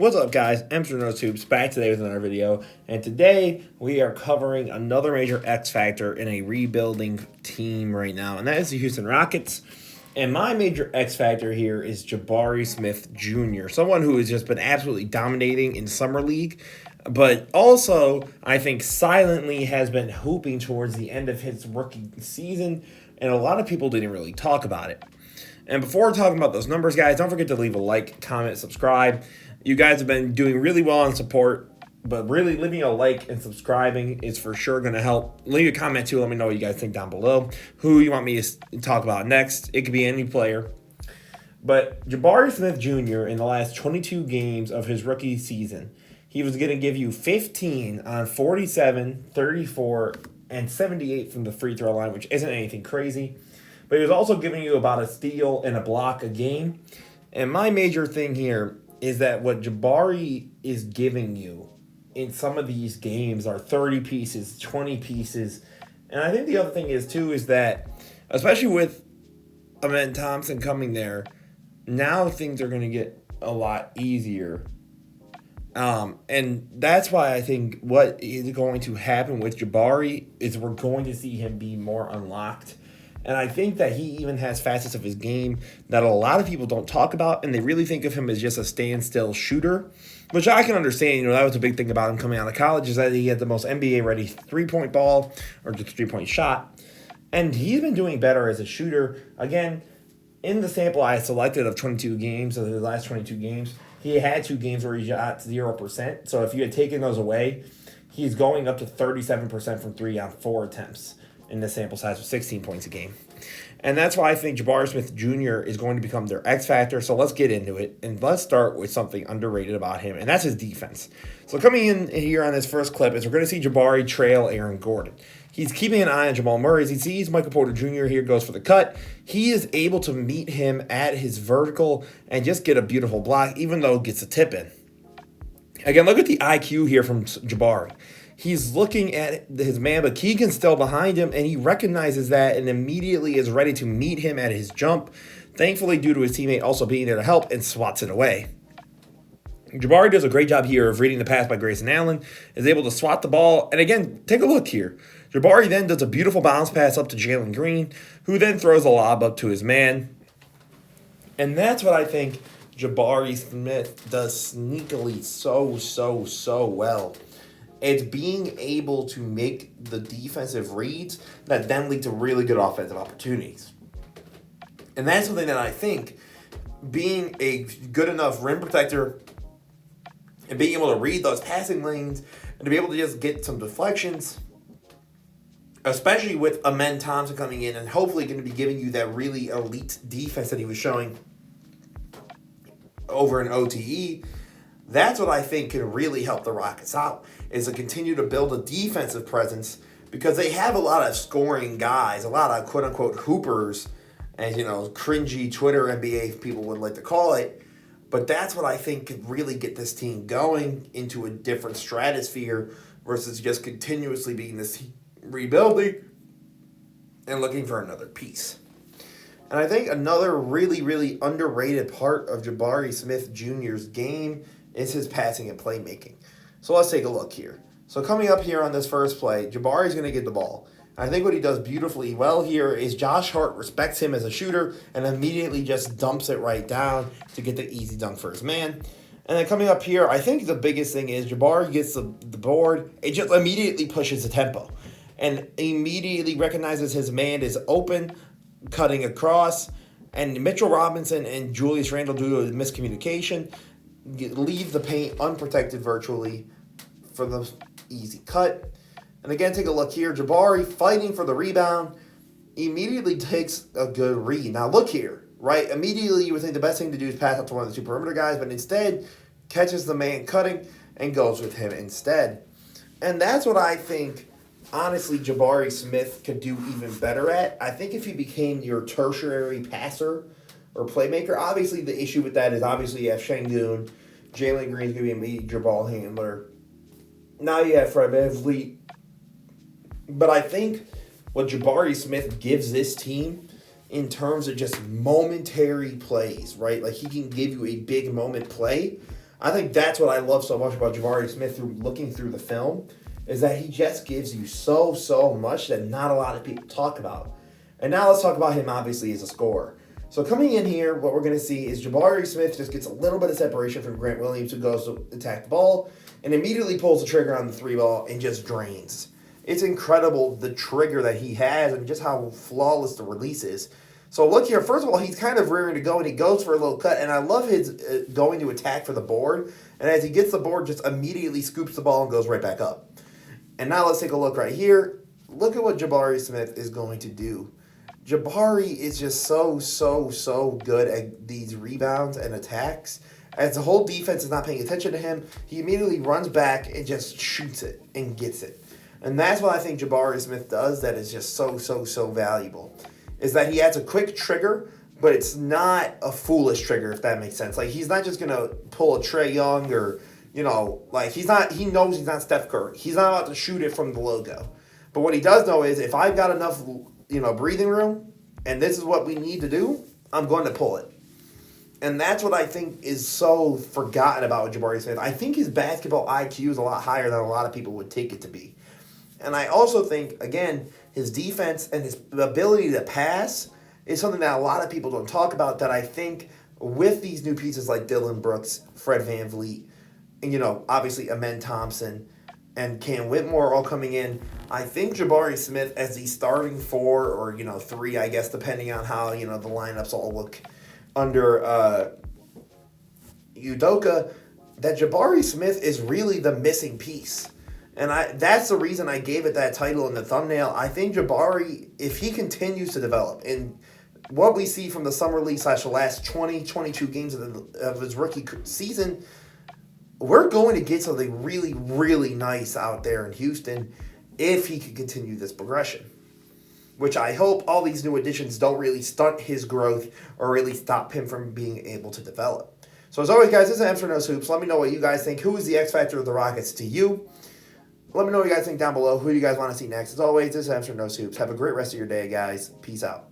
What's up, guys? Amsterdam Tubes back today with another video, and today we are covering another major X factor in a rebuilding team right now, and that is the Houston Rockets. And my major X factor here is Jabari Smith Jr., someone who has just been absolutely dominating in Summer League, but also I think silently has been hooping towards the end of his rookie season, and a lot of people didn't really talk about it. And before talking about those numbers, guys, don't forget to leave a like, comment, subscribe. You guys have been doing really well on support, but really leaving a like and subscribing is for sure going to help. Leave a comment too. Let me know what you guys think down below. Who you want me to talk about next. It could be any player. But Jabari Smith Jr. in the last 22 games of his rookie season, he was going to give you 15 on 47, 34, and 78 from the free throw line, which isn't anything crazy. But he was also giving you about a steal and a block a game. And my major thing here is that what Jabari is giving you in some of these games are 30 pieces, 20 pieces. And I think the other thing is, too, is that, especially with Amen Thompson coming there, now things are going to get a lot easier. And that's why I think what is going to happen with Jabari is we're going to see him be more unlocked. And I think that he even has facets of his game that a lot of people don't talk about, and they really think of him as just a standstill shooter, which I can understand. You know, that was a big thing about him coming out of college, is that he had the most NBA-ready three-point ball, or just three-point shot. And he's been doing better as a shooter. Again, in the sample I selected of 22 games, of his last 22 games, he had 2 games where he shot 0%. So if you had taken those away, he's going up to 37% from 3 on 4 attempts in the sample size of 16 points a game. And that's why I think Jabari Smith Jr. is going to become their X factor. So let's get into it. And let's start with something underrated about him, and that's his defense. So coming in here on this first clip is we're going to see Jabari trail Aaron Gordon. He's keeping an eye on Jamal Murray. As he sees Michael Porter Jr. here goes for the cut, he is able to meet him at his vertical and just get a beautiful block, even though it gets a tip in. Again, look at the IQ here from Jabari. He's looking at his man, but Keegan's still behind him, and he recognizes that and immediately is ready to meet him at his jump, thankfully due to his teammate also being there to help, and swats it away. Jabari does a great job here of reading the pass by Grayson Allen, is able to swat the ball, and again, take a look here. Jabari then does a beautiful bounce pass up to Jalen Green, who then throws a lob up to his man. And that's what I think Jabari Smith does sneakily so well. It's being able to make the defensive reads that then lead to really good offensive opportunities. And that's something that I think being a good enough rim protector and being able to read those passing lanes and to be able to just get some deflections, especially with Amen Thompson coming in and hopefully going to be giving you that really elite defense that he was showing over in OTE, that's what I think can really help the Rockets out, is to continue to build a defensive presence, because they have a lot of scoring guys, a lot of quote-unquote hoopers, and, you know, cringy Twitter NBA people would like to call it. But that's what I think could really get this team going into a different stratosphere versus just continuously being this rebuilding and looking for another piece. And I think another really underrated part of Jabari Smith Jr.'s game is his passing and playmaking. So let's take a look here. So coming up here on this first play, Jabari's going to get the ball. I think what he does beautifully well here is Josh Hart respects him as a shooter and immediately just dumps it right down to get the easy dunk for his man. And then coming up here, I think the biggest thing is Jabari gets the board. It just immediately pushes the tempo and immediately recognizes his man is open, cutting across. And Mitchell Robinson and Julius Randle, due to miscommunication, leave the paint unprotected virtually for the easy cut. And again, take a look here. Jabari fighting for the rebound immediately takes a good read. Now look here, right? Immediately you would think the best thing to do is pass out to one of the 2 perimeter guys, but instead catches the man cutting and goes with him instead. And that's what I think, honestly, Jabari Smith could do even better at. I think if he became your tertiary passer or playmaker, obviously the issue with that is obviously you have Şengün, Jalen Green's going to be a major ball handler. Now you have Fred VanVleet. But I think what Jabari Smith gives this team in terms of just momentary plays, right? Like he can give you a big moment play. I think that's what I love so much about Jabari Smith through looking through the film, is that he just gives you so much that not a lot of people talk about. And now let's talk about him, obviously, as a scorer. So coming in here, what we're going to see is Jabari Smith just gets a little bit of separation from Grant Williams, who goes to attack the ball, and immediately pulls the trigger on the 3-ball and just drains. It's incredible the trigger that he has and just how flawless the release is. So look here, first of all, he's kind of rearing to go, and he goes for a little cut, and I love his going to attack for the board, and as he gets the board, just immediately scoops the ball and goes right back up. And now let's take a look right here. Look at what Jabari Smith is going to do. Jabari is just so good at these rebounds and attacks. As the whole defense is not paying attention to him, he immediately runs back and just shoots it and gets it. And that's what I think Jabari Smith does that is just so valuable. Is that he adds a quick trigger, but it's not a foolish trigger, if that makes sense. Like, he's not just going to pull a Trae Young or, he knows he's not Steph Curry. He's not about to shoot it from the logo. But what he does know is, if I've got enough, breathing room, and this is what we need to do, I'm going to pull it. And that's what I think is so forgotten about with Jabari Smith. I think his basketball IQ is a lot higher than a lot of people would take it to be. And I also think, again, his defense and his ability to pass is something that a lot of people don't talk about, that I think with these new pieces like Dylan Brooks, Fred VanVleet, and, obviously Amen Thompson and Cam Whitmore all coming in, I think Jabari Smith as the starting 4 or, 3, I guess, depending on how, the lineups all look under Udoka, that Jabari Smith is really the missing piece. And that's the reason I gave it that title in the thumbnail. I think Jabari, if he continues to develop, and what we see from the summer league / the last 22 games of his rookie season, we're going to get something really nice out there in Houston if he can continue this progression. Which I hope all these new additions don't really stunt his growth or really stop him from being able to develop. So as always, guys, this is Amsterdam Knows Hoops. Let me know what you guys think. Who is the X Factor of the Rockets to you? Let me know what you guys think down below. Who do you guys want to see next? As always, this is Amsterdam Knows Hoops. Have a great rest of your day, guys. Peace out.